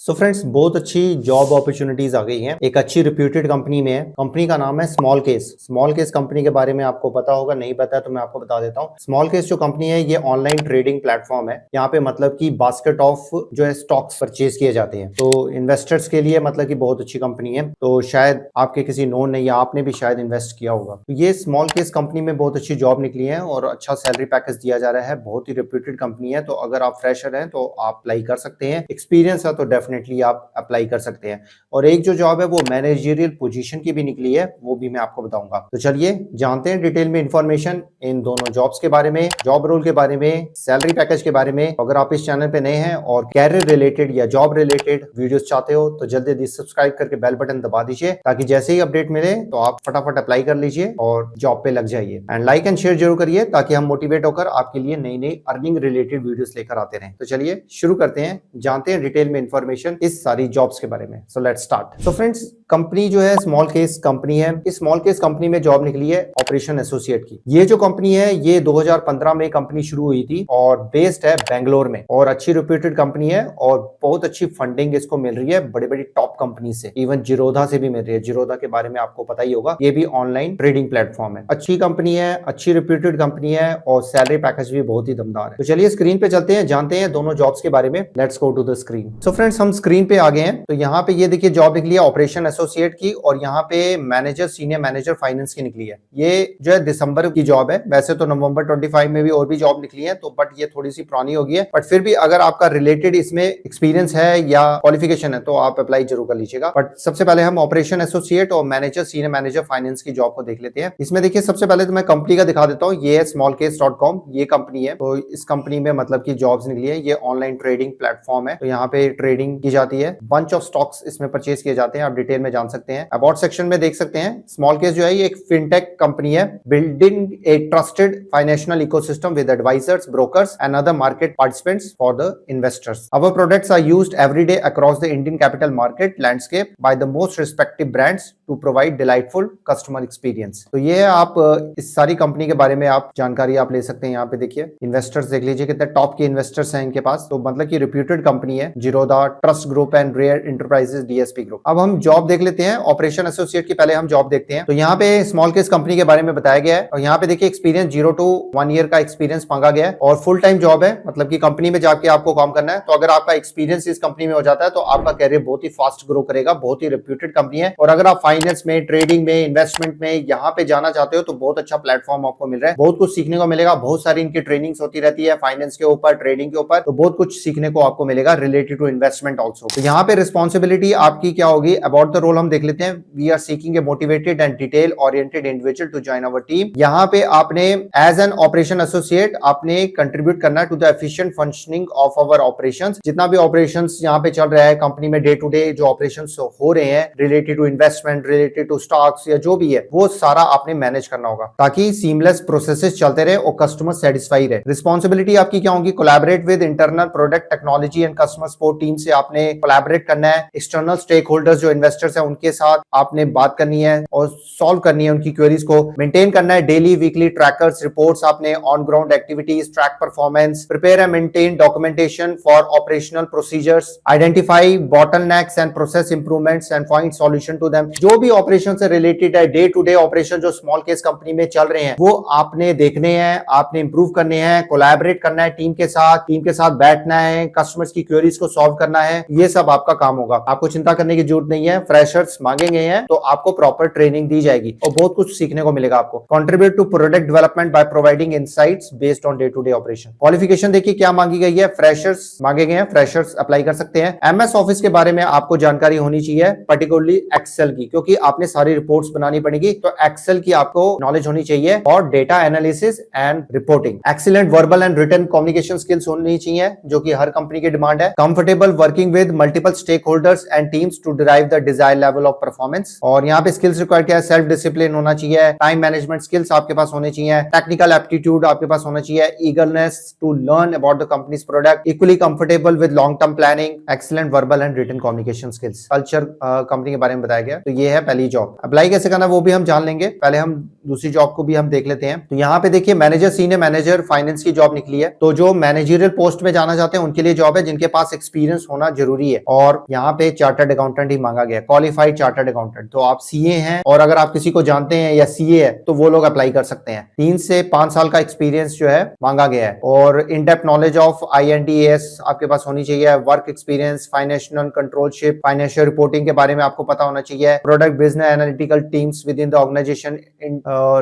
So friends, बहुत अच्छी job opportunities आ गई हैं। एक अच्छी रिप्यूटेड कंपनी में है। कंपनी का नाम है small case. Small case company के बारे में आपको पता होगा, नहीं पता है तो मैं आपको बता देता हूँ। स्मॉल केस जो कंपनी है ये ऑनलाइन ट्रेडिंग प्लेटफॉर्म है। यहाँ पे मतलब कि बास्केट ऑफ जो है स्टॉक्स परचेज किए जाते हैं। तो इन्वेस्टर्स के लिए मतलब कि बहुत अच्छी कंपनी है। तो शायद आपके किसी नोन ने या आपने भी शायद इन्वेस्ट किया होगा। तो ये स्मॉल केस कंपनी में बहुत अच्छी जॉब निकली है और अच्छा सैलरी पैकेज दिया जा रहा है। बहुत ही रिप्यूटेड कंपनी है। तो अगर आप फ्रेशर हैं तो आप अप्लाई कर सकते हैं। एक्सपीरियंस है तो डेफिनेटली आप अप्लाई कर सकते हैं। और एक जो जॉब है वो मैनेजरियल पोजीशन की भी निकली है, वो भी मैं आपको बताऊंगा। तो चलिए जानते हैं डिटेल में इंफॉर्मेशन इन दोनों जॉब्स के बारे में, जॉब रोल के बारे में, सैलरी पैकेज के बारे में। अगर आप इस चैनल पे नए हैं और कैरियर रिलेटेड या जॉब रिलेटेड वीडियोस चाहते हो तो जल्दी जल्दी सब्सक्राइब करके बेल बटन दबा दीजिए, ताकि जैसे ही अपडेट मिले तो आप फटाफट अप्लाई कर लीजिए और जॉब पे लग जाइए। एंड लाइक एंड शेयर जरूर करिए ताकि हम मोटिवेट होकर आपके लिए नई नई अर्निंग रिलेटेड वीडियोस लेकर आते रहें। तो चलिए शुरू करते हैं, जानते हैं डिटेल में इंफॉर्मेशन इस सारी जॉब्स के बारे में। So let's start. So friends, company जो है स्मॉल केस कंपनी है। इस स्मॉल केस कंपनी में जॉब निकली है ऑपरेशन एसोसिएट की। ये जो कंपनी है ये 2015 में कंपनी शुरू हुई थी और बेस्ड है बेंगलोर में। और अच्छी रिप्यूटेड कंपनी है और बहुत अच्छी फंडिंग इसको मिल रही है बड़ी बड़ी टॉप कंपनी से, इवन जिरोधा से भी मिल रही है। जिरोधा के बारे में आपको पता ही होगा, ये भी ऑनलाइन ट्रेडिंग प्लेटफॉर्म है। अच्छी कंपनी है, अच्छी रिप्यूटेड कंपनी है और सैलरी पैकेज भी बहुत ही दमदार है। तो चलिए स्क्रीन पे चलते हैं, जानते हैं दोनों जॉब्स के बारे में। Let's go to the screen. So friends, हम स्क्रीन पे आ गए हैं। तो यहाँ पे ये देखिए जॉब निकली है ऑपरेशन एसोसिएट की और यहाँ पे मैनेजर, सीनियर मैनेजर फाइनेंस की निकली है। ये जो है दिसंबर की जॉब है। वैसे तो नवंबर 25 में भी और भी जॉब निकली है, तो बट ये थोड़ी सी पुरानी हो गई है। बट फिर भी अगर आपका रिलेटेड इसमें एक्सपीरियंस है या क्वालिफिकेशन है तो आप अप्लाई जरूर कर लीजिएगा। बट सबसे पहले हम ऑपरेशन एसोसिएट और मैनेजर, सीनियर मैनेजर फाइनेंस की जॉब को देख लेते हैं। इसमें देखिए सबसे पहले तो मैं कंपनी का दिखा देता हूँ। ये है smallcase.com, ये कंपनी है। तो इस कंपनी में मतलब की जॉब्स निकली है। ये ऑनलाइन ट्रेडिंग प्लेटफॉर्म है। तो यहाँ पे ट्रेडिंग की जाती है, बंच ऑफ स्टॉक्स इसमें परचेज किए जाते हैं। आप डिटेल में जान सकते हैं। अबाउट सेक्शन में देख सकते हैं स्मॉल केस जो है ये एक फिनटेक कंपनी है, building a trusted financial ecosystem with advisors, brokers and other market participants for the investors. Our products are used every day across the Indian capital market landscape by the most respective brands to provide delightful customer experience. तो ये है, आप इस सारी company के बारे में आप जानकारी आप ले सकते हैं। यहाँ पे देखिए इन्वेस्टर्स देख लीजिए कितने टॉप के इन्वेस्टर्स हैं इनके पास। तो मतलब की रिप्यूटेड कंपनी है, जिरोधा, ट्रस्ट ग्रुप एंड रेयर इंटरप्राइजेस, डीएसपी ग्रुप। अब हम जॉब देख लेते हैं ऑपरेशन एसोसिएट की। पहले हम जॉब देखते हैं। तो यहाँ पे स्मॉल केस कंपनी के बारे में बताया गया है और यहाँ पे देखिए एक्सपीरियंस 0 to 1 ईयर का एक्सपीरियंस मांगा गया है और फुल टाइम जॉब है। मतलब की कंपनी में जाके आपको काम करना है। तो अगर आपका एक्सपीरियंस इस कंपनी में हो जाता है तो आपका कैरियर बहुत ही फास्ट ग्रो करेगा। बहुत ही रिप्यूटेड कंपनी है। और अगर आप फाइनेंस में, ट्रेडिंग में, इन्वेस्टमेंट में यहाँ पे जाना चाहते हो तो बहुत अच्छा प्लेटफॉर्म आपको मिल रहा है। बहुत कुछ सीखने को मिलेगा। बहुत सारी इनकी ट्रेनिंग्स होती रहती है फाइनेंस के ऊपर, ट्रेडिंग के ऊपर। तो बहुत कुछ सीखने को आपको मिलेगा रिलेटेड टू इन्वेस्टमेंट ऑल्सो। तो यहाँ पे रिस्पॉन्सिबिलिटी आपकी क्या होगी, अबाउट द रोल हम देख लेते हैं। We are seeking a motivated and detail oriented individual to join our team. यहाँ पे आपने एज एन ऑपरेशन एसोसिएट आपने कंट्रीब्यूट करना है to the efficient functioning of our operations. जितना भी ऑपरेशंस यहाँ पे चल रहा है कंपनी में, डे टू डे जो ऑपरेशंस हो रहे हैं related to investment, related to stocks या जो भी है, वो सारा आपने मैनेज करना होगा ताकि सीमलेस प्रोसेसेस चलते रहे और कस्टमर सेटिस्फाई रहे। रिस्पॉन्सिबिलिटी आपकी क्या होगी, collaborate with internal product technology and customer support team से आपने कोलैबोरेट करना है। एक्सटर्नल स्टेक होल्डर्स जो इन्वेस्टर्स है उनके साथ आपने बात करनी है और सॉल्व करनी है उनकी क्वेरीज को। मेंटेन करना है डेली, वीकली ट्रैकर्स, रिपोर्ट्स आपने, on ground activities, track performance, prepare and maintain documentation for operational procedures, identify bottlenecks and process improvements and find solution to them. जो भी ऑपरेशन से रिलेटेड है, डे टू डे ऑपरेशन जो Smallcase company में चल रहे हैं वो आपने देखने हैं, आपने इंप्रूव करने हैं, कोलैबोरेट करना है टीम के साथ बैठना है, कस्टमर्स की क्वेरीज को सॉल्व करना है। ये सब आपका काम होगा। आपको चिंता करने की जरूरत नहीं है। फ्रेशर्स मांगे गए हैं तो आपको प्रॉपर ट्रेनिंग दी जाएगी और बहुत कुछ सीखने को मिलेगा आपको। Contribute to product development by providing insights based on day to day operation. Qualification देखिए क्या मांगी गई है, फ्रेशर्स मांगे गए हैं, फ्रेशर्स अप्लाई कर सकते हैं। एमएस ऑफिस के बारे में आपको जानकारी होनी चाहिए, पर्टिकुलरली एक्सेल की, क्योंकि आपने सारी रिपोर्ट्स बनानी पड़ेगी। तो एक्सेल की आपको नॉलेज होनी चाहिए और data analysis and reporting. Excellent verbal and written communication skills होनी चाहिए जो कि हर कंपनी की डिमांड है। Comfortable working with multiple stakeholders and teams to derive the desired level of performance. और यहाँ पे स्किल्स रिक्वायर्ड क्या है, सेल्फ डिसिप्लिन होना चाहिए, टाइम मैनेजमेंट स्किल्स आपके पास होने चाहिए, टेक्निकल एप्टीट्यूड आपके पास होना चाहिए, eagerness to learn about the company's product, equally comfortable with long term planning, excellent verbal and written communication skills. Culture company के बारे में बताया गया। तो ये है पहली जॉब। अप्लाई कैसे करना है वो भी हम जान लेंगे, पहले हम दूसरी जॉब को भी हम देख लेते हैं। तो यहाँ पे देखिए मैनेजर, सीनियर मैनेजर फाइनेंस की जॉब निकली है। तो जो मैनेजरियल पोस्ट में जाना चाहते हैं उनके लिए जॉब है, जिनके पास एक्सपीरियंस होना जरूरी है। और यहाँ पे चार्टर्ड अकाउंटेंट ही मांगा गया, क्वालिफाइड चार्टर्ड अकाउंटेंट। तो आप सीए हैं और अगर आप किसी को जानते हैं या सीए है तो वो लोग अप्लाई कर सकते हैं। 3 से 5 साल का एक्सपीरियंस जो है मांगा गया है और in depth knowledge of INDAS आपके पास होनी चाहिए। Work experience, financial controllership, financial reporting के बारे में आपको पता होना चाहिए। Product business analytical teams within the organisation,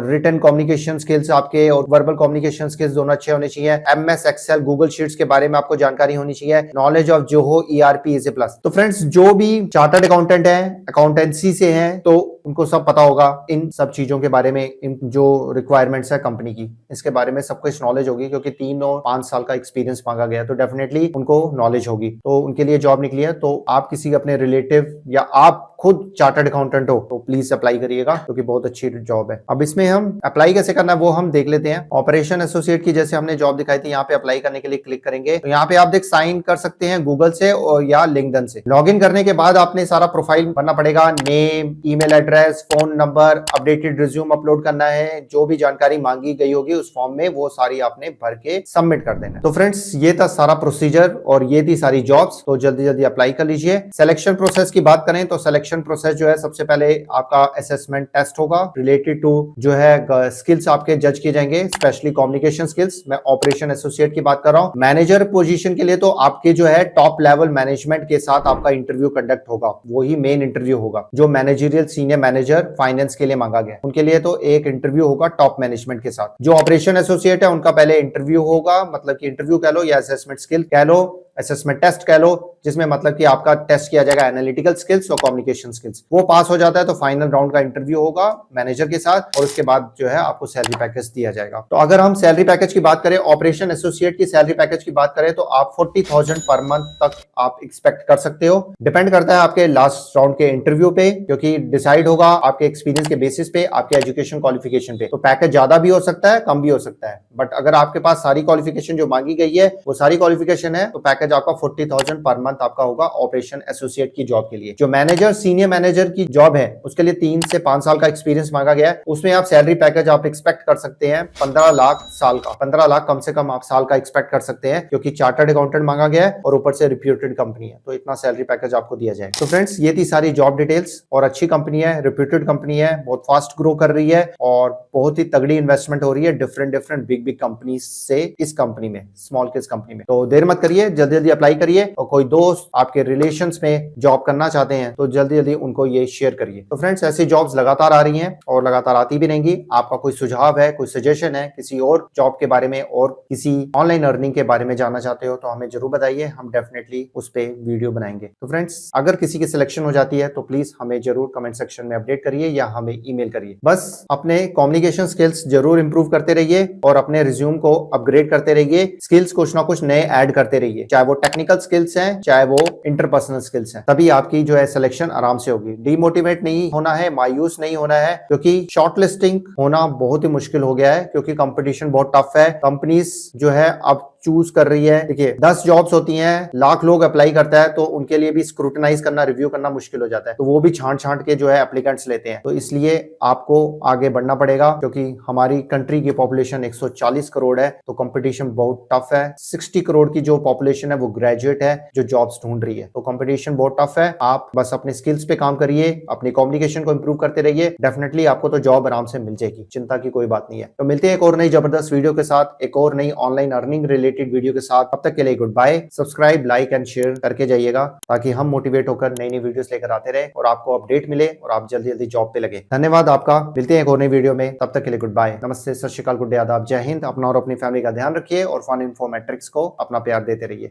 written communication skills आपके और वर्बल कम्युनिकेशन स्किल्स दोनों अच्छे होने चाहिए। MS एक्सेल, गूगल शीट्स के बारे में आपको जानकारी होनी चाहिए। Knowledge of Zoho ERP is a plus. तो फ्रेंड्स जो भी चार्टर्ड अकाउंटेंट है, अकाउंटेंसी से हैं, तो उनको सब पता होगा इन सब चीजों के बारे में, इन जो रिक्वायरमेंट्स है कंपनी की, इसके बारे में सब कुछ नॉलेज होगी, क्योंकि 3 और 5 साल का एक्सपीरियंस मांगा गया, तो डेफिनेटली उनको नॉलेज होगी। तो उनके लिए जॉब निकली है। तो आप किसी अपने रिलेटिव या आप खुद चार्टर्ड अकाउंटेंट हो तो प्लीज अप्लाई करिएगा, क्योंकि बहुत अच्छी जॉब है। अब इसमें हम अप्लाई कैसे करना है वो हम देख लेते हैं। ऑपरेशन एसोसिएट की जैसे हमने जॉब दिखाई थी, यहाँ पे अप्लाई करने के लिए क्लिक करेंगे तो यहाँ पे आप देख साइन कर सकते हैं गूगल से और या लिंक्डइन से। लॉगिन करने के बाद आपने सारा प्रोफाइल भरना पड़ेगा, name, email address, phone number, updated resume upload करना है। जो भी जानकारी मांगी गई होगी उस फॉर्म में वो सारी आपने भर के सबमिट कर देना। तो फ्रेंड्स ये था सारा प्रोसीजर और ये थी सारी जॉब्स। तो जल्दी जल्दी अप्लाई कर लीजिए। सिलेक्शन प्रोसेस की बात करें तो सिलेक्शन प्रोसेस जो है, सबसे पहले आपका असेसमेंट टेस्ट होगा रिलेटेड टू जो है स्किल्स आपके जज किए जाएंगे, स्पेशली कम्युनिकेशन स्किल्स। मैं ऑपरेशन एसोसिएट की बात कर रहा हूं। मैनेजर पोजीशन के लिए तो आपके जो है टॉप लेवल मैनेजमेंट के साथ आपका इंटरव्यू कंडक्ट होगा, वही मेन इंटरव्यू होगा। जो मैनेजरियल सीनियर मैनेजर फाइनेंस के लिए मांगा गया उनके लिए तो एक इंटरव्यू होगा टॉप मैनेजमेंट के साथ। जो ऑपरेशन एसोसिएट है उनका पहले इंटरव्यू होगा, मतलब कि इंटरव्यू कह लो या असेसमेंट स्किल कह लो, असेसमेंट टेस्ट कह लो, जिसमें मतलब कि आपका टेस्ट किया जाएगा एनालिटिकल स्किल्स और कम्युनिकेशन स्किल्स। वो पास हो जाता है तो फाइनल राउंड का इंटरव्यू होगा मैनेजर के साथ और उसके बाद जो है आपको सैलरी पैकेज दिया जाएगा। तो अगर हम सैलरी पैकेज की बात करें, ऑपरेशन एसोसिएट की सैलरी पैकेज की बात करें तो आप 40,000 पर मंथ तक आप एक्सपेक्ट कर सकते हो। डिपेंड करता है आपके लास्ट राउंड के इंटरव्यू पे, क्योंकि डिसाइड होगा आपके एक्सपीरियंस के बेसिस पे, आपके एजुकेशन क्वालिफिकेशन पे। तो पैकेज ज्यादा भी हो सकता है, कम भी हो सकता है, बट अगर आपके पास सारी क्वालिफिकेशन जो मांगी गई है वो सारी क्वालिफिकेशन है तो पैकेज आपका 40,000 पर मंथ आपका होगा ऑपरेशन एसोसिएट की जॉब के लिए। जो मैनेजर, सीनियर मैनेजर की जॉब है उसके लिए 3 से 5 साल का एक्सपीरियंस मांगा गया है। उसमें आप सैलरी पैकेज आप एक्सपेक्ट कर सकते हैं 15 लाख साल का, 15 लाख कम से कम आप साल का एक्सपेक्ट कर सकते हैं, क्योंकि चार्टर्ड अकाउंटेंट मांगा गया है और ऊपर से रिप्यूटेड कंपनी है, तो इतना सैलरी पैकेज आपको दिया जाए। तो फ्रेंड्स ये थी सारी जॉब डिटेल्स और अच्छी कंपनी है, रिप्यूटेड कंपनी है, बहुत फास्ट ग्रो कर रही है और बहुत ही तगड़ी इन्वेस्टमेंट हो रही है डिफरेंट बिग कंपनी से इस कंपनी में, स्मॉल केस कंपनी में। तो देर मत करिए, जल्दी जल्दी अप्लाई करिए और कोई दोस्त आपके रिलेशंस में जॉब करना चाहते हैं तो जल्दी जल्दी उनको ये शेयर करिए। तो फ्रेंड्स ऐसी जॉब्स लगातार आ रही हैं और लगातार आती भी रहेंगी। आपका कोई सुझाव है, कोई सजेशन है किसी और जॉब के बारे में और किसी ऑनलाइन अर्निंग के बारे में जानना चाहते हो तो हमें जरूर बताइए, हम डेफिनेटली उस पे वीडियो बनाएंगे। तो फ्रेंड्स अगर किसी की सिलेक्शन हो जाती है तो प्लीज हमें जरूर कमेंट सेक्शन में अपडेट करिए या हमें ईमेल करिए। बस अपने कम्युनिकेशन स्किल्स जरूर इंप्रूव करते रहिए और अपने रिज्यूम को अपग्रेड करते रहिए। स्किल्स कुछ ना कुछ नए ऐड करते रहिए, चाहे वो टेक्निकल स्किल्स हैं चाहे वो इंटरपर्सनल स्किल्स हैं, तभी आपकी जो है सिलेक्शन आराम से होगी। डिमोटिवेट नहीं होना है, मायूस नहीं होना है, क्योंकि शॉर्टलिस्टिंग होना बहुत ही मुश्किल हो गया है, क्योंकि कंपटीशन बहुत टफ है। कंपनीज जो है अब चूज कर रही है। देखिए 10 जॉब्स होती हैं, लाख लोग अप्लाई करता है तो उनके लिए भी स्क्रूटनाइज करना, रिव्यू करना मुश्किल हो जाता है, तो वो भी छांट के जो है एप्लीकेंट्स लेते हैं। तो इसलिए आपको आगे बढ़ना पड़ेगा, क्योंकि हमारी कंट्री की पॉपुलेशन 140 करोड़ है तो कंपटीशन बहुत टफ है। 60 करोड़ की जो पॉपुलेशन है वो ग्रेजुएट है जो जॉब्स ढूंढ रही है, तो कंपटीशन बहुत टफ है। आप बस अपने स्किल्स पे काम करिए, अपनी कम्युनिकेशन को इंप्रूव करते रहिए, डेफिनेटली आपको तो जॉब आराम से मिल जाएगी, चिंता की कोई बात नहीं है। तो मिलते हैं एक और नई जबरदस्त वीडियो के साथ, एक और नई ऑनलाइन अर्निंग रिलेटेड वीडियो के साथ। तब तक के लिए goodbye. Subscribe, like and share करके जाइएगा ताकि हम मोटिवेट होकर नई नई वीडियोस लेकर आते रहे और आपको अपडेट मिले और आप जल्दी जल्दी जॉब पे लगे। धन्यवाद आपका, मिलते हैं एक और नई वीडियो में, तब तक के लिए गुड बाय। नमस्ते, सत श्री अकाल, गुड डे, आदाब, जय हिंद। अपना और अपनी फैमिली का ध्यान रखिए और फन इन्फो मैट्रिक्स को अपना प्यार देते रहिए।